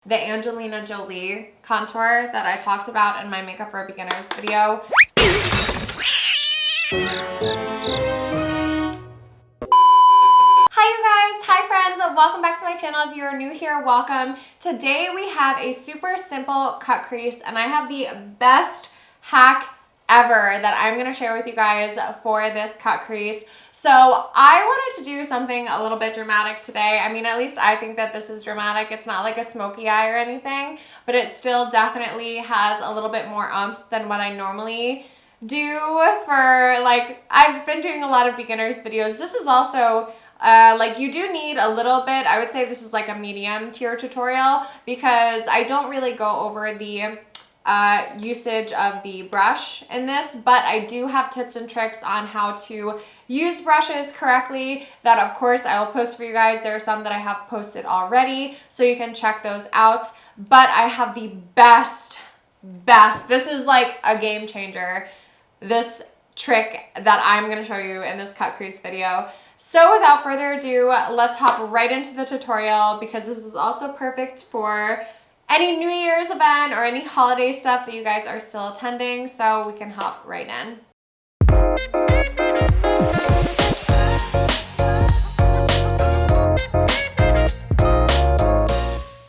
the Angelina Jolie contour that I talked about in my Makeup for Beginners video. Hi you guys, hi friends, welcome back to my channel. If you are new here, welcome. Today we have a super simple cut crease and I have the best hack ever that I'm going to share with you guys for this cut crease. So I wanted to do something a little bit dramatic today. I mean, at least I think that this is dramatic. It's not like a smoky eye or anything, but it still definitely has a little bit more oomph than what I normally do for, like, I've been doing a lot of beginners videos. This is also like, you do need a little bit. I would say this is like a medium tier tutorial because I don't really go over the usage of the brush in this, but I do have tips and tricks on how to use brushes correctly that of course I will post for you guys. There are some that I have posted already, so you can check those out. But I have the best, this is like a game changer, this trick that I'm going to show you in this cut crease video. So without further ado, let's hop right into the tutorial because this is also perfect for any New Year's event or any holiday stuff that you guys are still attending, so we can hop right in.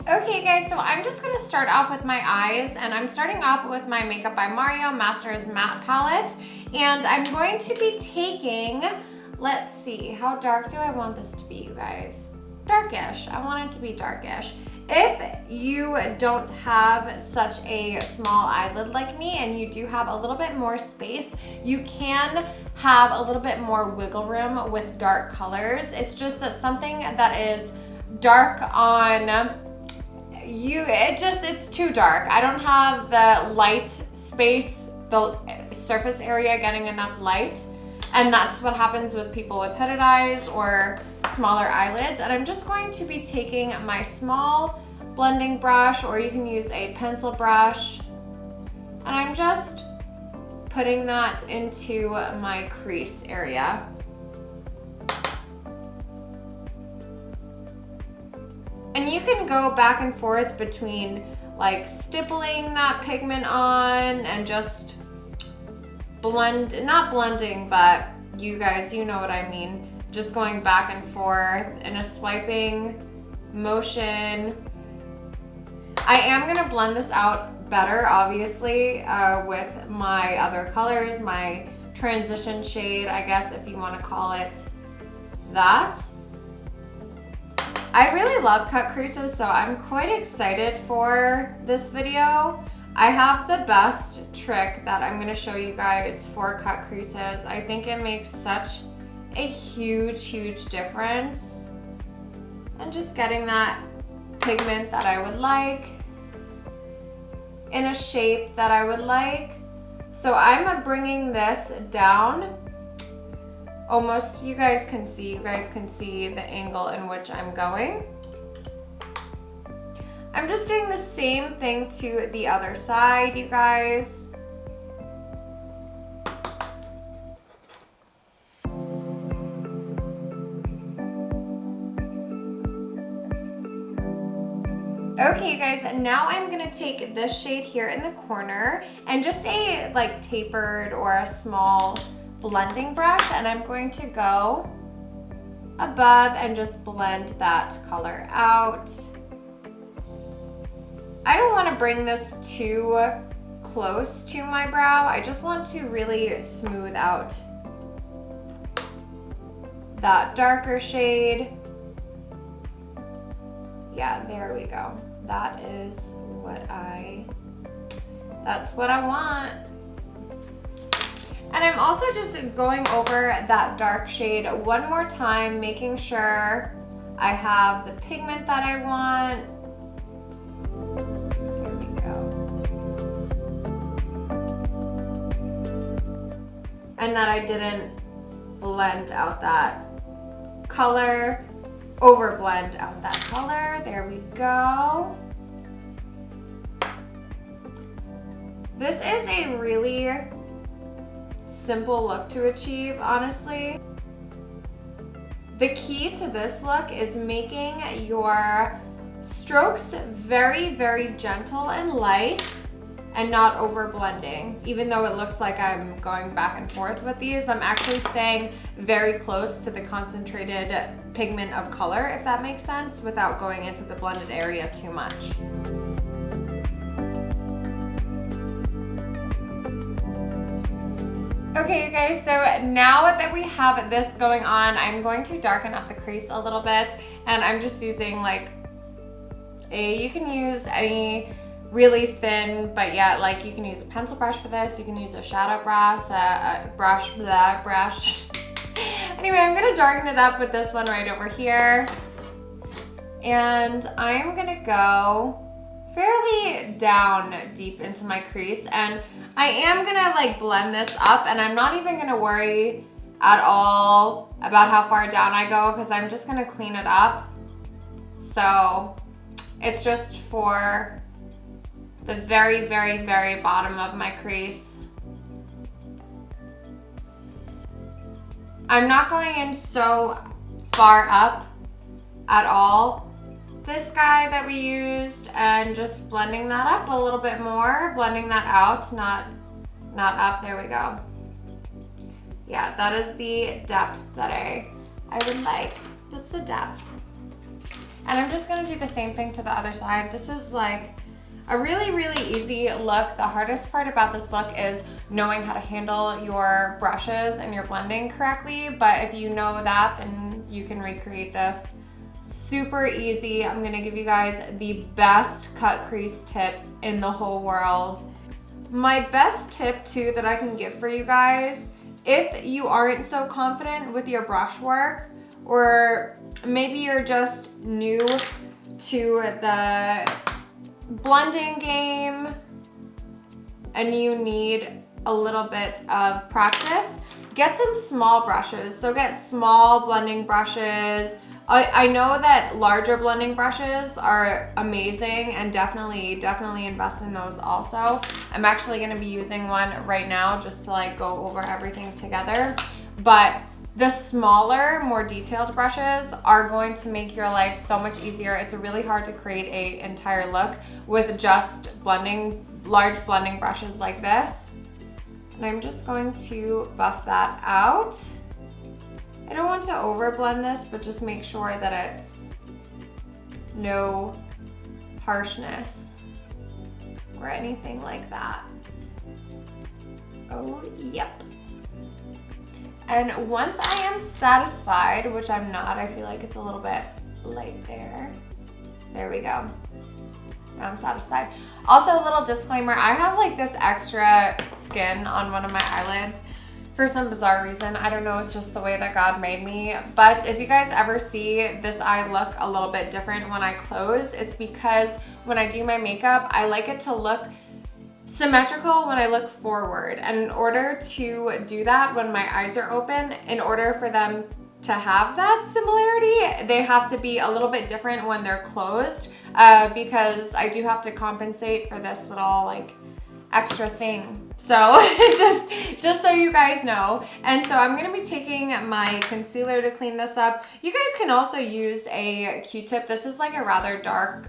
Okay guys, so I'm just gonna start off with my eyes, and I'm starting off with my Makeup by Mario Masters Matte Palette, and I'm going to be taking, let's see, how dark do I want this to be, you guys? Darkish. I want it to be darkish. If you don't have such a small eyelid like me and you do have a little bit more space, you can have a little bit more wiggle room with dark colors. It's just that something that is dark on you, it's too dark. I don't have the light space, the surface area getting enough light. And that's what happens with people with hooded eyes or smaller eyelids. And I'm just going to be taking my small blending brush, or you can use a pencil brush, and I'm just putting that into my crease area. And you can go back and forth between like stippling that pigment on and just not blending, but you guys, you know what I mean. Just going back and forth in a swiping motion. I am gonna blend this out better, obviously, with my other colors, my transition shade, I guess, if you wanna call it that. I really love cut creases, so I'm quite excited for this video. I have the best trick that I'm gonna show you guys for cut creases. I think it makes such a huge difference. And just getting that pigment that I would like in a shape that I would like. So I'm bringing this down almost, you guys can see the angle in which I'm going. I'm just doing the same thing to the other side, you guys. Okay, you guys, now I'm gonna take this shade here in the corner and just a like tapered or a small blending brush, and I'm going to go above and just blend that color out. I don't want to bring this too close to my brow. I just want to really smooth out that darker shade. Yeah, there we go. That's what I want. And I'm also just going over that dark shade one more time, making sure I have the pigment that I want. There we go. And that I didn't blend out that color, over blend out that color. There we go. This is a really simple look to achieve, honestly. The key to this look is making your Strokes very, very gentle and light and not over blending. Even though it looks like I'm going back and forth with these, I'm actually staying very close to the concentrated pigment of color, if that makes sense, without going into the blended area too much. Okay, you guys, so now that we have this going on, I'm going to darken up the crease a little bit, and I'm just using you can use any really thin, but yeah, like you can use a pencil brush for this, you can use a shadow brush, brush. Anyway, I'm gonna darken it up with this one right over here. And I'm gonna go fairly down deep into my crease, and I am gonna like blend this up, and I'm not even gonna worry at all about how far down I go because I'm just gonna clean it up. So it's just for the very, very, very bottom of my crease. I'm not going in so far up at all. This guy that we used, and just blending that up a little bit more, blending that out, not up, there we go. Yeah, that is the depth that I would like. That's the depth. And I'm just gonna do the same thing to the other side. This is like a really, really easy look. The hardest part about this look is knowing how to handle your brushes and your blending correctly, but if you know that, then you can recreate this. Super easy. I'm gonna give you guys the best cut crease tip in the whole world. My best tip too that I can give for you guys, if you aren't so confident with your brush work, or maybe you're just new to the blending game and you need a little bit of practice, get some small brushes. So get small blending brushes. I know that larger blending brushes are amazing, and definitely invest in those also. I'm actually gonna be using one right now just to like go over everything together. But the smaller, more detailed brushes are going to make your life so much easier. It's really hard to create an entire look with just large blending brushes like this. And I'm just going to buff that out. I don't want to over blend this, but just make sure that it's no harshness or anything like that. Oh, yep. And once I am satisfied, which I'm not, I feel like it's a little bit light there. There we go. Now I'm satisfied. Also, a little disclaimer, I have like this extra skin on one of my eyelids for some bizarre reason. I don't know, it's just the way that God made me. But if you guys ever see this eye look a little bit different when I close, it's because when I do my makeup, I like it to look symmetrical when I look forward. And in order to do that when my eyes are open, in order for them to have that similarity, they have to be a little bit different when they're closed, because I do have to compensate for this little like extra thing. So just so you guys know. And so I'm gonna be taking my concealer to clean this up. You guys can also use a Q-tip. This is like a rather dark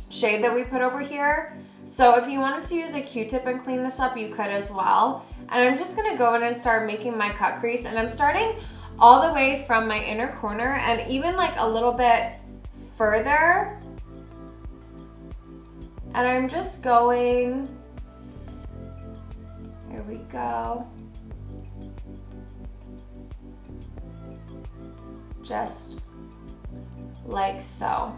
shade that we put over here. So if you wanted to use a Q-tip and clean this up, you could as well. And I'm just gonna go in and start making my cut crease, and I'm starting all the way from my inner corner and even like a little bit further. And I'm just going, there we go. Just like so.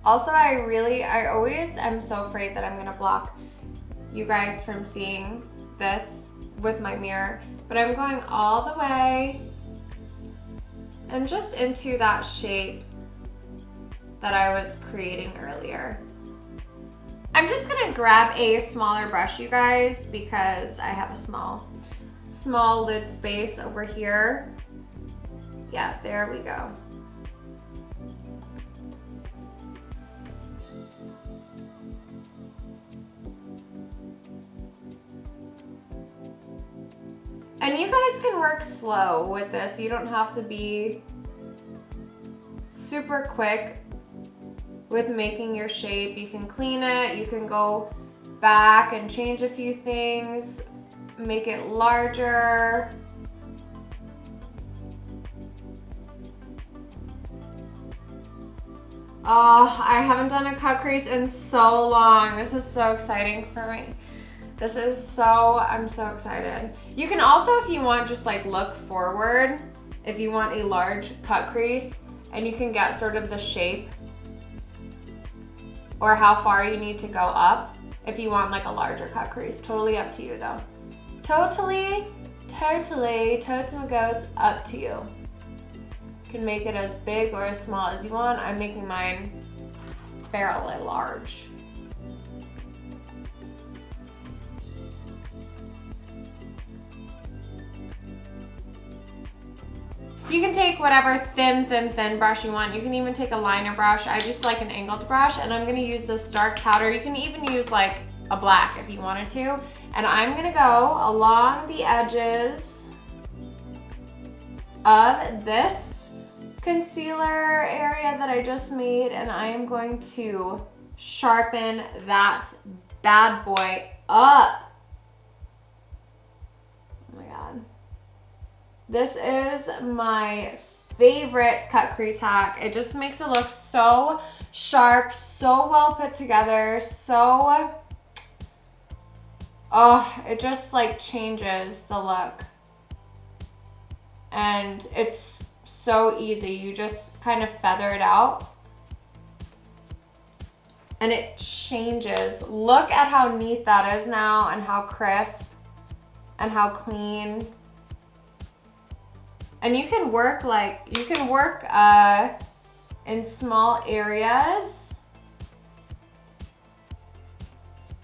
Also, I always am so afraid that I'm gonna block you guys from seeing this with my mirror, but I'm going all the way and just into that shape that I was creating earlier. I'm just gonna grab a smaller brush, you guys, because I have a small lid space over here. Yeah, there we go. And you guys can work slow with this. You don't have to be super quick with making your shape. You can clean it, you can go back and change a few things, make it larger. Oh, I haven't done a cut crease in so long. This is so exciting for me. I'm so excited. You can also, if you want, just like look forward if you want a large cut crease, and you can get sort of the shape or how far you need to go up if you want like a larger cut crease. Totally up to you though. Totally, totes and goats, up to you. You can make it as big or as small as you want. I'm making mine fairly large. You can take whatever thin brush you want. You can even take a liner brush. I just like an angled brush, and I'm gonna use this dark powder. You can even use like a black if you wanted to. And I'm gonna go along the edges of this concealer area that I just made, and I am going to sharpen that bad boy up. This is my favorite cut crease hack. It just makes it look so sharp, so well put together, so, oh, it just like changes the look. And it's so easy. You just kind of feather it out and it changes. Look at how neat that is now, and how crisp and how clean. And you can work in small areas.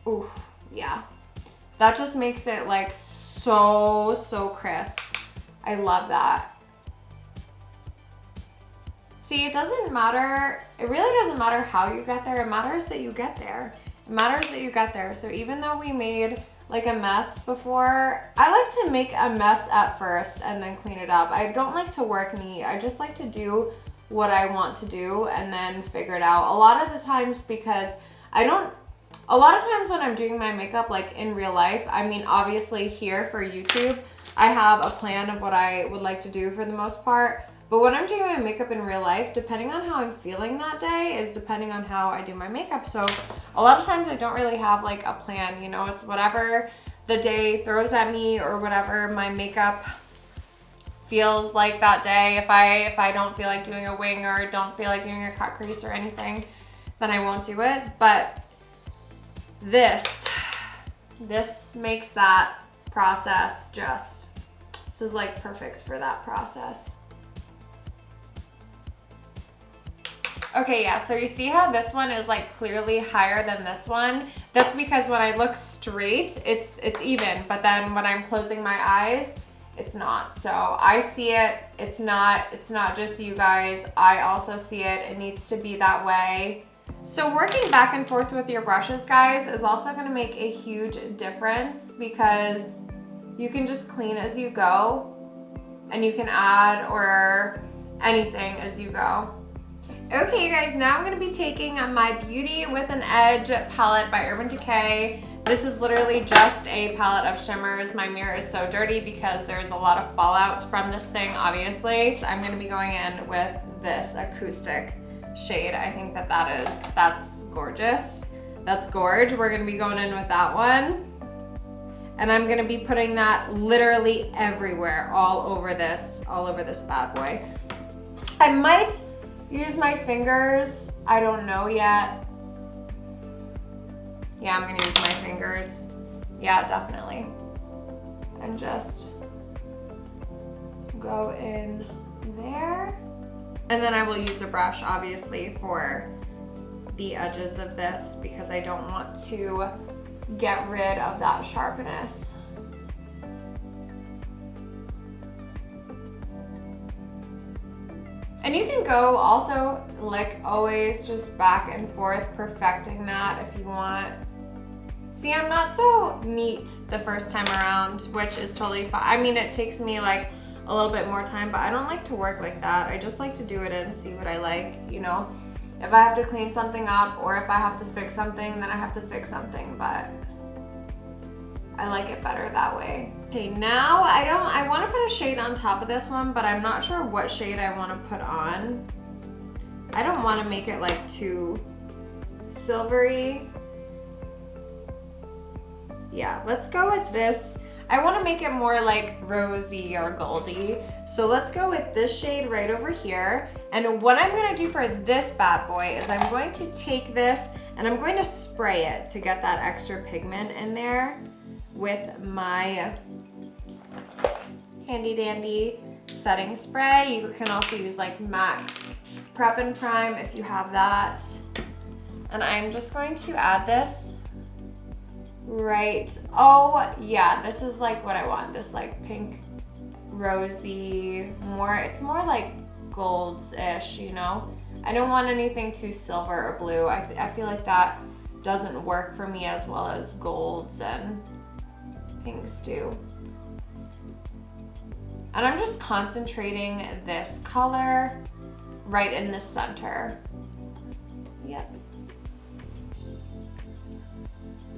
Ooh, yeah. That just makes it like so crisp. I love that. See, it doesn't matter, it really doesn't matter how you get there, it matters that you get there. It matters that you get there. So even though we made like a mess before, I like to make a mess at first and then clean it up. I don't like to work neat. I just like to do what I want to do and then figure it out. A lot of the times, because a lot of times when I'm doing my makeup like in real life, I mean obviously here for YouTube, I have a plan of what I would like to do for the most part. But when I'm doing my makeup in real life, depending on how I'm feeling that day is depending on how I do my makeup. So a lot of times I don't really have like a plan, you know, it's whatever the day throws at me or whatever my makeup feels like that day. If I don't feel like doing a wing or don't feel like doing a cut crease or anything, then I won't do it. But this makes that process this is like perfect for that process. Okay, yeah, so you see how this one is like clearly higher than this one? That's because when I look straight, it's even, but then when I'm closing my eyes, it's not. So I see it, it's not just you guys, I also see it. It needs to be that way. So working back and forth with your brushes, guys, is also gonna make a huge difference, because you can just clean as you go and you can add or anything as you go. Okay, you guys, now I'm gonna be taking my Beauty with an Edge palette by Urban Decay. This is literally just a palette of shimmers. My mirror is so dirty because there's a lot of fallout from this thing, obviously. I'm gonna be going in with this acoustic shade. I think that's gorgeous. That's gorge. We're gonna be going in with that one. And I'm gonna be putting that literally everywhere, all over this bad boy. I might use my fingers, I don't know yet. Yeah, I'm gonna use my fingers. Yeah, definitely. And just go in there. And then I will use a brush, obviously, for the edges of this, because I don't want to get rid of that sharpness. And you can go also, like always, just back and forth, perfecting that if you want. See, I'm not so neat the first time around, which is totally fine. I mean, it takes me like a little bit more time, but I don't like to work like that. I just like to do it and see what I like, you know? If I have to clean something up or if I have to fix something, then I have to fix something, but I like it better that way. Okay, now I want to put a shade on top of this one, but I'm not sure what shade I want to put on. I don't want to make it like too silvery. Yeah, let's go with this. I want to make it more like rosy or goldy. So let's go with this shade right over here. And what I'm going to do for this bad boy is I'm going to take this and I'm going to spray it to get that extra pigment in there with my handy dandy setting spray. You can also use like MAC Prep and Prime if you have that. And I'm just going to add this right. Oh yeah, this is like what I want. This like pink, rosy, it's more like golds-ish, you know? I don't want anything too silver or blue. I feel like that doesn't work for me as well as golds and pinks do. And I'm just concentrating this color right in the center. Yep.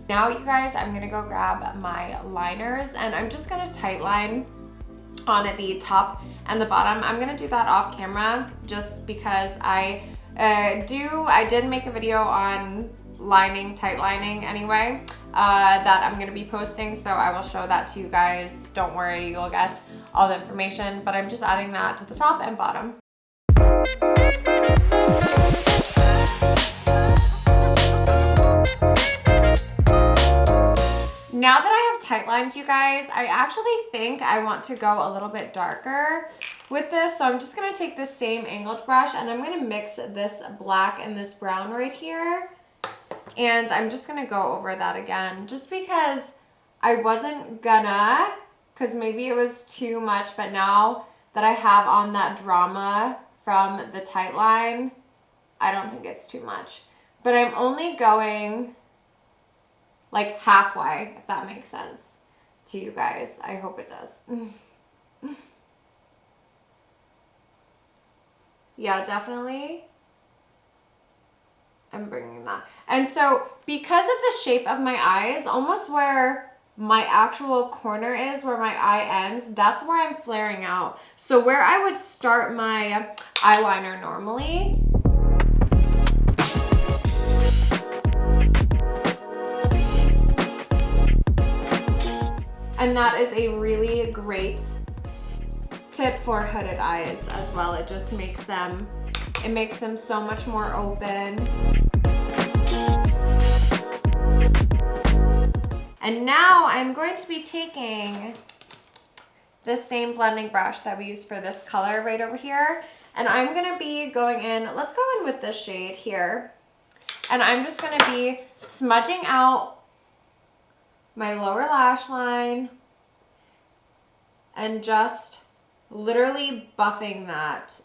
Now you guys, I'm gonna go grab my liners and I'm just gonna tight line on the top and the bottom. I'm gonna do that off camera just because I did make a video on tight lining anyway, that I'm gonna be posting, so I will show that to you guys. Don't worry, you'll get all the information, but I'm just adding that to the top and bottom. Now that I have tight lined, you guys, I actually think I want to go a little bit darker with this. So I'm just gonna take this same angled brush and I'm gonna mix this black and this brown right here. And I'm just gonna go over that again, just because I wasn't gonna, because maybe it was too much, but now that I have on that drama from the tight line, I don't think it's too much. But I'm only going like halfway, if that makes sense to you guys. I hope it does. Yeah, definitely. I'm bringing that. And so because of the shape of my eyes, almost where my actual corner is, where my eye ends, that's where I'm flaring out. So where I would start my eyeliner normally, and that is a really great tip for hooded eyes as well. It just makes them, it makes them so much more open. And now I'm going to be taking this same blending brush that we used for this color right over here. And I'm gonna be going in, let's go in with this shade here. And I'm just gonna be smudging out my lower lash line and just literally buffing that.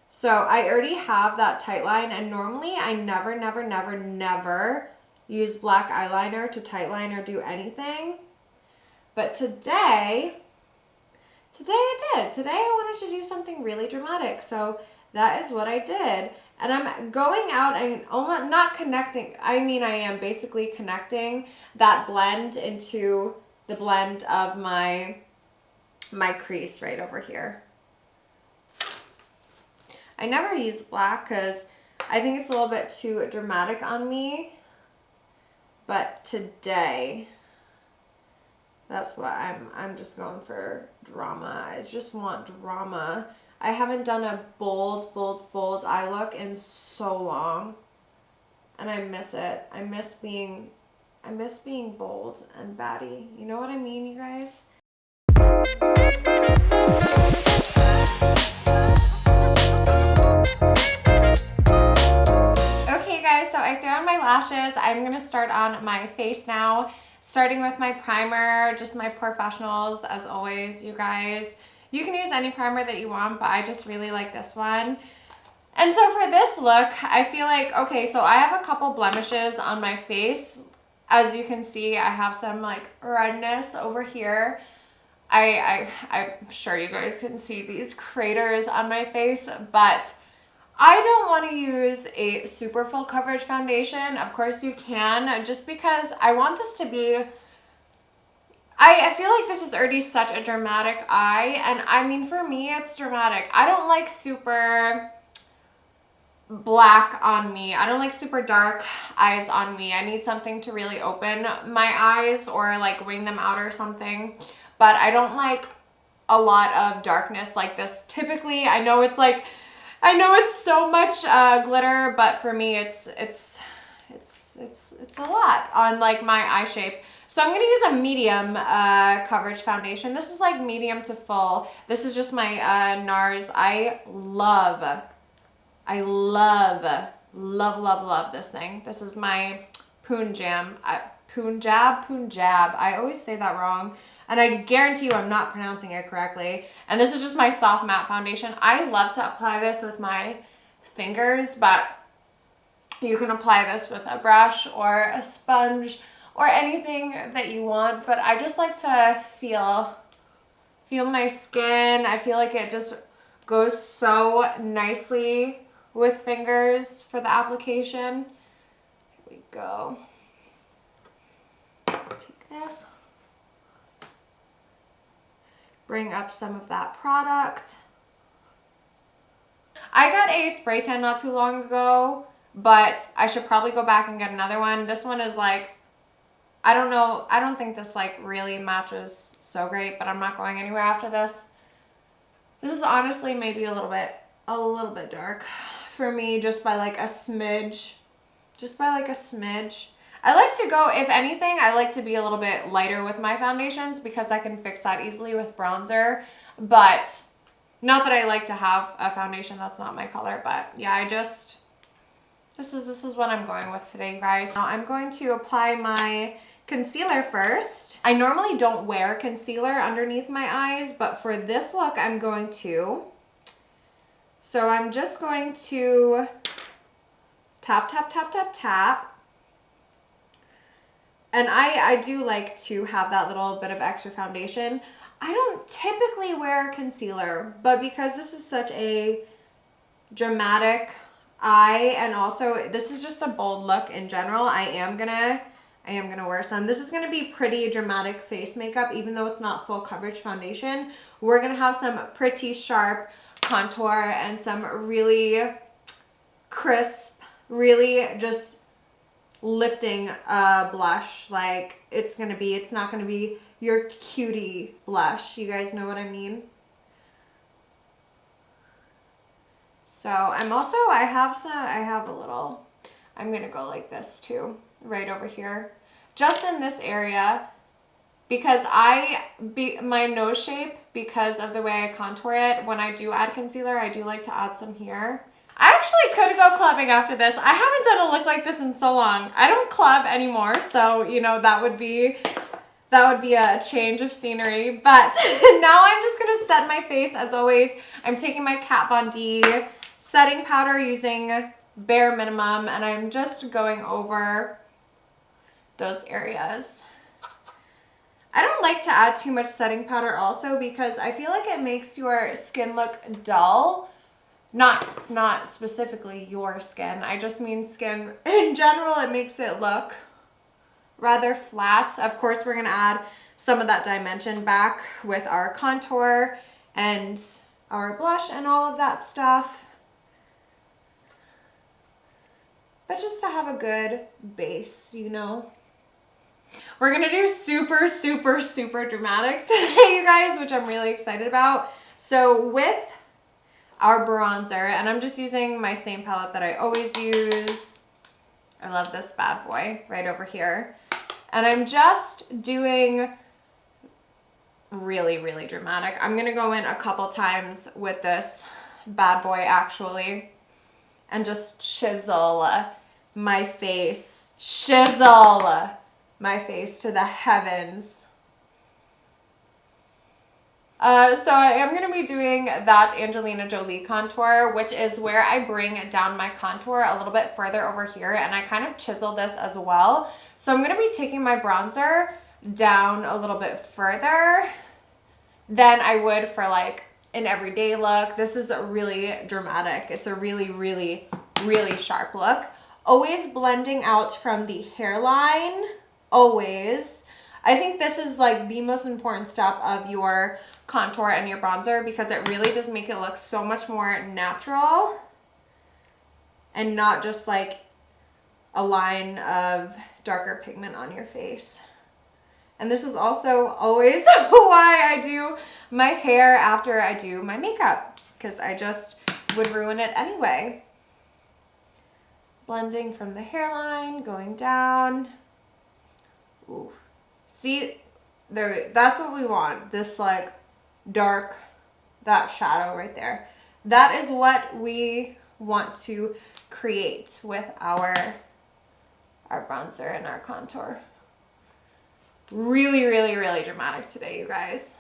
So I already have that tight line, and normally I never use black eyeliner to tight line or do anything. But today I did. Today I wanted to do something really dramatic. So that is what I did. And I'm going out and almost not connecting. I mean, I am basically connecting that blend into the blend of my crease right over here. I never use black because I think it's a little bit too dramatic on me. But today, that's what I'm just going for drama. I just want drama. I haven't done a bold eye look in so long. And I miss it. I miss being bold and batty. You know what I mean, you guys? Okay guys, so I threw on my lashes. I'm gonna start on my face now, starting with my primer, just my Professionals as always, you guys. You can use any primer that you want, but I just really like this one. And so for this look, I feel like, okay, so I have a couple blemishes on my face. As you can see, I have some like redness over here. I'm sure you guys can see these craters on my face, but I don't want to use a super full coverage foundation. Of course you can, just because I want this to be, I feel like this is already such a dramatic eye, and I mean, for me, it's dramatic. I don't like super black on me. I don't like super dark eyes on me. I need something to really open my eyes or like wing them out or something, but I don't like a lot of darkness like this. Typically, I know it's so much glitter, but for me, it's a lot on like my eye shape. So I'm gonna use a medium coverage foundation. This is like medium to full. This is just my NARS. I love this thing. This is my Punjab. I always say that wrong. And I guarantee you I'm not pronouncing it correctly. And this is just my soft matte foundation. I love to apply this with my fingers, but you can apply this with a brush or a sponge or anything that you want. But I just like to feel my skin. I feel like it just goes so nicely with fingers for the application. Here we go. Take this. Bring up some of that product. I got a spray tan not too long ago, but I should probably go back and get another one. This one is like, I don't know, I don't think this like really matches so great, but I'm not going anywhere after this. This is honestly maybe a little bit dark for me, just by like a smidge. I like to go, if anything, I like to be a little bit lighter with my foundations because I can fix that easily with bronzer. But not that I like to have a foundation that's not my color, but yeah, this is what I'm going with today, guys. Now I'm going to apply my concealer first. I normally don't wear concealer underneath my eyes, but for this look, I'm going to. So I'm just going to tap, tap, tap, tap, tap. And I do like to have that little bit of extra foundation. I don't typically wear concealer, but because this is such a dramatic eye, and also this is just a bold look in general, I am gonna wear some. This is gonna be pretty dramatic face makeup, even though it's not full coverage foundation. We're gonna have some pretty sharp contour and some really crisp, really just lifting blush. Like it's not gonna be your cutie blush. You guys know what I mean? So I'm gonna go like this too, right over here, just in this area, because my nose shape, because of the way I contour it, when I do add concealer, I do like to add some here. I actually could go clubbing after this. I haven't done a look like this in so long. I don't club anymore, so you know that would be a change of scenery. But now I'm just gonna set my face as always. I'm taking my Kat Von D setting powder using bare minimum, and I'm just going over those areas. I don't like to add too much setting powder also because I feel like it makes your skin look dull. Not specifically your skin. I just mean skin in general. It makes it look rather flat. Of course, we're going to add some of that dimension back with our contour and our blush and all of that stuff. But just to have a good base, you know. We're going to do super, super, super dramatic today, you guys, which I'm really excited about. So with our bronzer, and I'm just using my same palette that I always use. I love this bad boy right over here. And I'm just doing really, really dramatic. I'm gonna go in a couple times with this bad boy actually, and just chisel my face. Chisel my face to the heavens. So I am going to be doing that Angelina Jolie contour, which is where I bring down my contour a little bit further over here, and I kind of chisel this as well. So I'm going to be taking my bronzer down a little bit further than I would for like an everyday look. This is really dramatic. It's a really, really, really sharp look. Always blending out from the hairline, always. I think this is like the most important step of your contour and your bronzer because it really does make it look so much more natural and not just like a line of darker pigment on your face. And this is also always why I do my hair after I do my makeup, because I just would ruin it anyway. Blending from the hairline, going down. Ooh. See, there, that's what we want. This like dark, that shadow right there. That is what we want to create with our bronzer and our contour. Really, really, really dramatic today, you guys.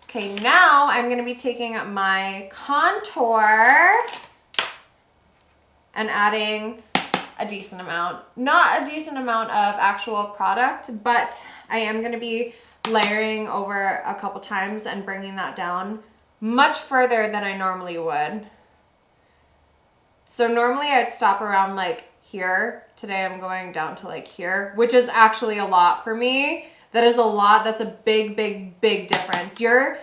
Okay, now I'm going to be taking my contour and adding a decent amount. Not a decent amount of actual product, but I am going to be layering over a couple times and bringing that down much further than I normally would. So normally I'd stop around like here. Today I'm going down to like here, which is actually a lot for me. That is a lot. That's a big, big, big difference. Your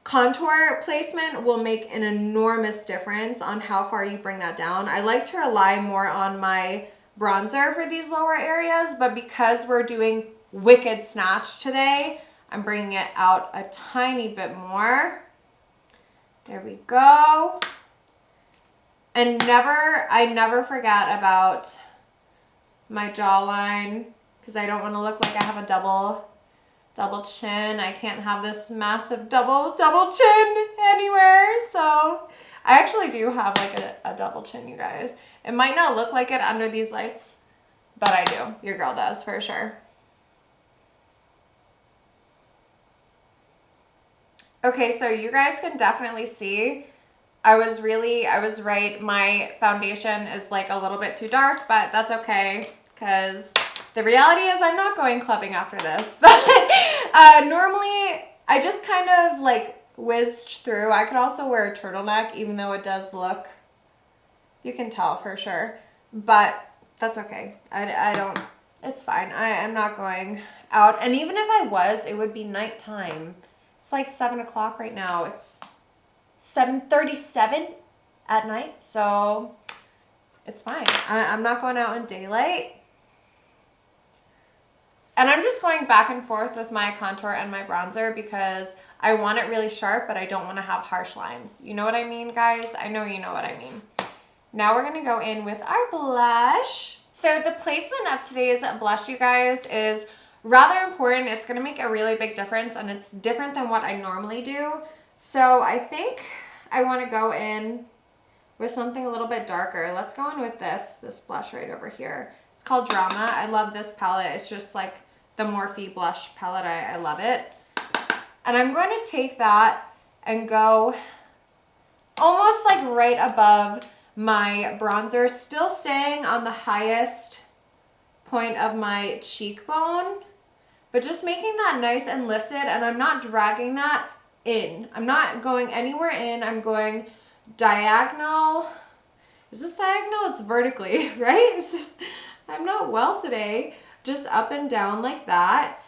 contour placement will make an enormous difference on how far you bring that down. I like to rely more on my bronzer for these lower areas, but because we're doing Wicked Snatch today, I'm bringing it out a tiny bit more. There we go. And I never forget about my jawline because I don't want to look like I have a double chin. I can't have this massive double chin anywhere. So I actually do have like a double chin, you guys. It might not look like it under these lights, but I do. Your girl does for sure. Okay, so you guys can definitely see I was right. My foundation is like a little bit too dark, but that's okay because the reality is I'm not going clubbing after this. But normally I just kind of like whizzed through. I could also wear a turtleneck even though it does look, you can tell for sure, but that's okay. I don't, it's fine. I'm not going out. And even if I was, it would be nighttime. It's like 7 o'clock right now. It's 7:37 at night, so it's fine. I'm not going out in daylight. And I'm just going back and forth with my contour and my bronzer because I want it really sharp, but I don't want to have harsh lines. You know what I mean, guys? I know you know what I mean. Now we're going to go in with our blush. So the placement of today's blush, you guys, is rather important. It's going to make a really big difference, and it's different than what I normally do. So I think I want to go in with something a little bit darker. Let's go in with this blush right over here. It's called Drama. I love this palette. It's just like the Morphe blush palette. I love it. And I'm going to take that and go almost like right above my bronzer, still staying on the highest point of my cheekbone, but just making that nice and lifted, and I'm not dragging that in. I'm not going anywhere in. I'm going diagonal. Is this diagonal? It's vertically, right? I'm not well today. Just up and down like that.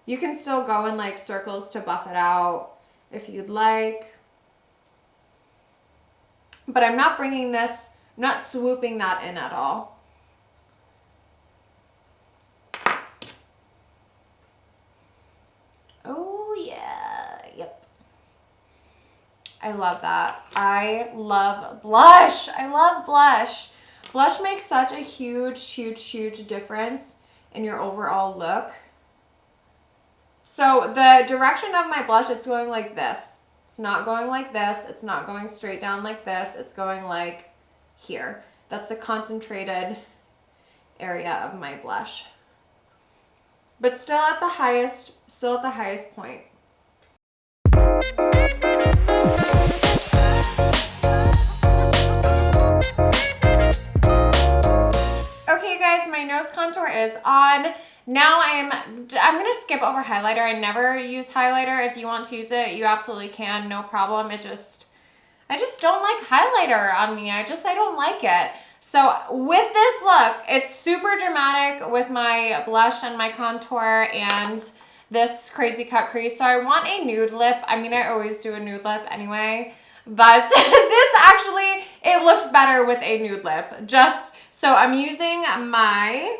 You can still go in like circles to buff it out if you'd like. But I'm not bringing this, I'm not swooping that in at all. Oh yeah, yep. I love that. I love blush. I love blush. Blush makes such a huge, huge, huge difference in your overall look. So the direction of my blush, it's going like this. It's not going like this. It's not going straight down like this. It's going like here. That's a concentrated area of my blush. But still at the highest point. Okay, guys, my nose contour is on. Now I'm gonna skip over highlighter. I never use highlighter. If you want to use it, you absolutely can, no problem. I just don't like highlighter on me. I don't like it. So with this look, it's super dramatic with my blush and my contour and this crazy cut crease. So I want a nude lip. I mean, I always do a nude lip anyway, but this actually, it looks better with a nude lip. So I'm using my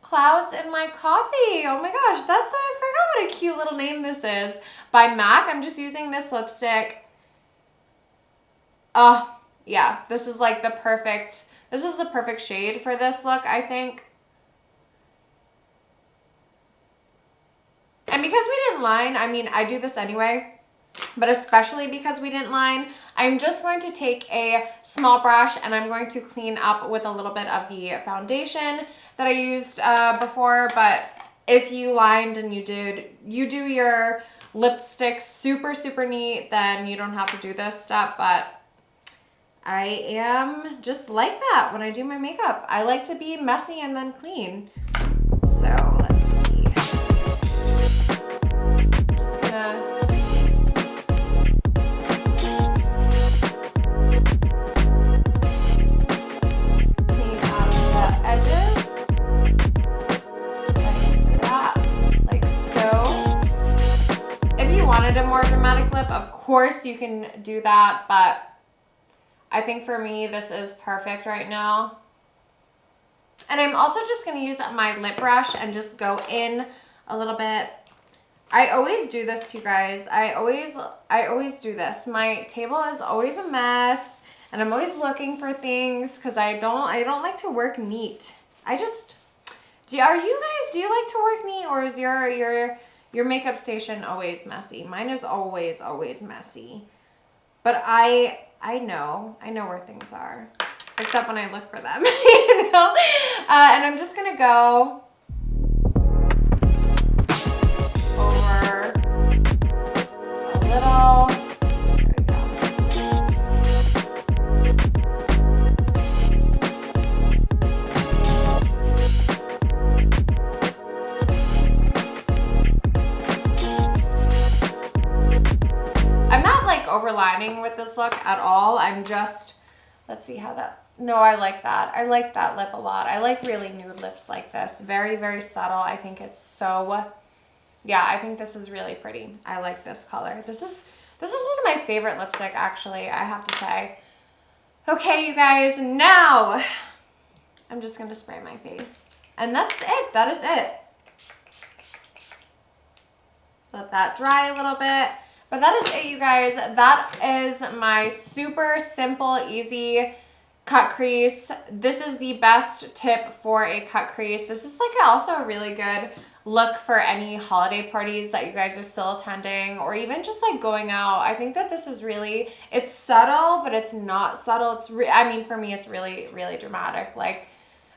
Clouds in My Coffee. Oh my gosh, I forgot what a cute little name this is. By MAC. I'm just using this lipstick. Oh, yeah, this is like the perfect shade for this look, I think. And because we didn't line, I mean, I do this anyway, but especially because we didn't line, I'm just going to take a small brush and I'm going to clean up with a little bit of the foundation that I used before. But if you lined and you do your lipstick super, super neat, then you don't have to do this step. But I am just like that when I do my makeup. I like to be messy and then clean. So let's see. Just gonna clean up the edges like that, like so. If you wanted a more dramatic lip, of course you can do that, but I think for me, this is perfect right now. And I'm also just going to use my lip brush and just go in a little bit. I always do this to you guys. I always do this. My table is always a mess and I'm always looking for things because I don't like to work neat. Do you like to work neat, or is your makeup station always messy? Mine is always messy. But I know where things are, except when I look for them, you know? And I'm just gonna go over a little. Overlining with this look at all. I'm just, let's see how that, no, I like that. I like that lip a lot. I like really nude lips like this. Very, very subtle. I think it's so, yeah, I think this is really pretty. I like this color. This is one of my favorite lipstick, actually, I have to say. Okay, you guys, now I'm just going to spray my face. And that's it. That is it. Let that dry a little bit. But that is it, you guys. That is my super simple, easy cut crease. This is the best tip for a cut crease. This is like also a really good look for any holiday parties that you guys are still attending, or even just like going out. I think that this is really, it's subtle, but it's not subtle. I mean, for me, it's really, really dramatic.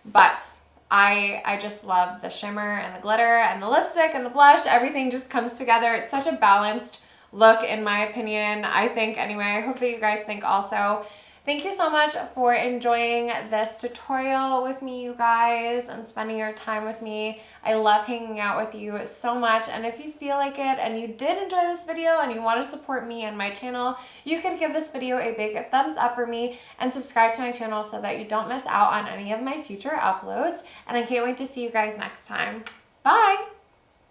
But I just love the shimmer and the glitter and the lipstick and the blush. Everything just comes together. It's such a balanced look, in my opinion, I think. Anyway, I hope that you guys think also. Thank you so much for enjoying this tutorial with me, you guys, and spending your time with me. I love hanging out with you so much, and if you feel like it and you did enjoy this video and you want to support me and my channel, you can give this video a big thumbs up for me and subscribe to my channel so that you don't miss out on any of my future uploads, and I can't wait to see you guys next time. Bye!